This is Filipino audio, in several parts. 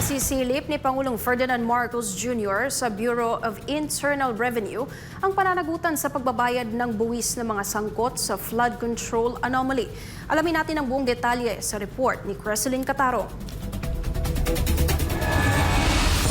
Isisilip ni Pangulong Ferdinand Marcos Jr. sa Bureau of Internal Revenue ang pananagutan sa pagbabayad ng buwis ng mga sangkot sa flood control anomaly. Alamin natin ang buong detalye sa report ni Creseline Cataro.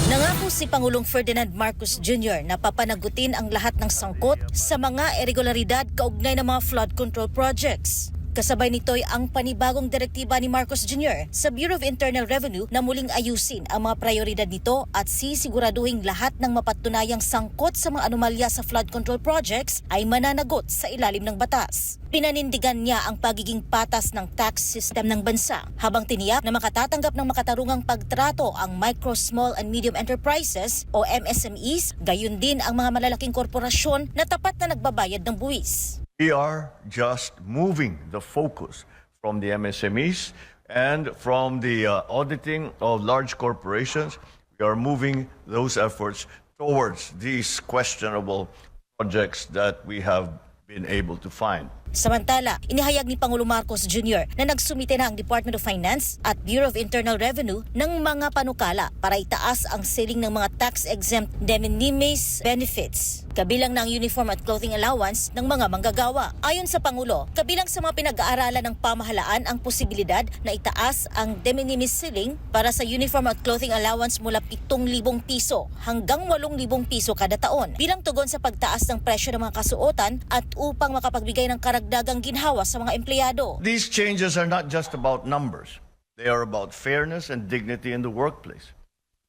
Nangako si Pangulong Ferdinand Marcos Jr. na papanagutin ang lahat ng sangkot sa mga irregularidad kaugnay ng mga flood control projects. Kasabay nito'y ang panibagong direktiba ni Marcos Jr. sa Bureau of Internal Revenue na muling ayusin ang mga prioridad nito at sisiguraduhin lahat ng mapatunayang sangkot sa mga anomalya sa flood control projects ay mananagot sa ilalim ng batas. Pinanindigan niya ang pagiging patas ng tax system ng bansa habang tiniyak na makatatanggap ng makatarungang pagtrato ang micro, small and medium enterprises o MSMEs, gayon din ang mga malalaking korporasyon na tapat na nagbabayad ng buwis. We are just moving the focus from the MSMEs and from the auditing of large corporations. We are moving those efforts towards these questionable projects that we have been able to find. Samantala, inihayag ni Pangulong Marcos Jr. na nagsumite na ang Department of Finance at Bureau of Internal Revenue ng mga panukala para itaas ang ceiling ng mga tax-exempt de minimis benefits. Kabilang na ang uniform at clothing allowance ng mga manggagawa. Ayon sa Pangulo, kabilang sa mga pinag-aaralan ng pamahalaan ang posibilidad na itaas ang de minimis ceiling para sa uniform at clothing allowance mula 7,000 piso hanggang 8,000 piso kada taon bilang tugon sa pagtaas ng presyo ng mga kasuotan at upang makapagbigay ng karagdagang ginhawa sa mga empleyado. These changes are not just about numbers. They are about fairness and dignity in the workplace.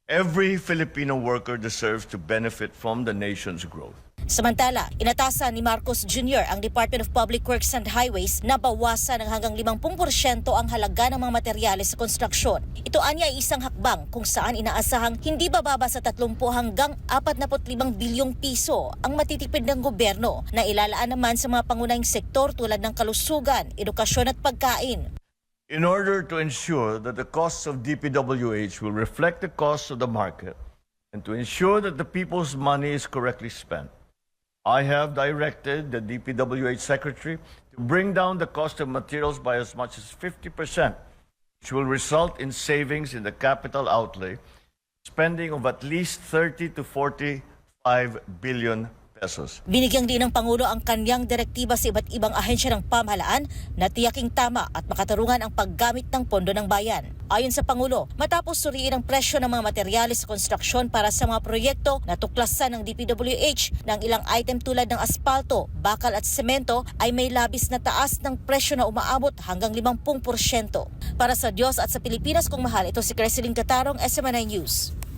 Every Filipino worker deserves to benefit from the nation's growth. Samantala, inatasan ni Marcos Jr. ang Department of Public Works and Highways na bawasan ng hanggang 50% ang halaga ng mga materyales sa konstruksyon. Ito anya ay isang hakbang kung saan inaasahang hindi bababa sa 30 hanggang 45 bilyong piso ang matitipid ng gobyerno na ilalaan naman sa mga pangunahing sektor tulad ng kalusugan, edukasyon at pagkain. In order to ensure that the costs of DPWH will reflect the costs of the market and to ensure that the people's money is correctly spent, I have directed the DPWH Secretary to bring down the cost of materials by as much as 50%, which will result in savings in the capital outlay, spending of at least 30 to 45 billion pesos. Binigyang din ng Pangulo ang kanyang direktiba sa iba't ibang ahensya ng pamahalaan na tiyaking tama at makatarungan ang paggamit ng pondo ng bayan. Ayon sa Pangulo, matapos suriin ang presyo ng mga materyales sa konstruksyon para sa mga proyekto na tuklasan ng DPWH ng ilang item tulad ng aspalto, bakal at semento ay may labis na taas ng presyo na umaabot hanggang 50%. Para sa Diyos at sa Pilipinas kung mahal, ito si Creseline Catarong, SMNI News.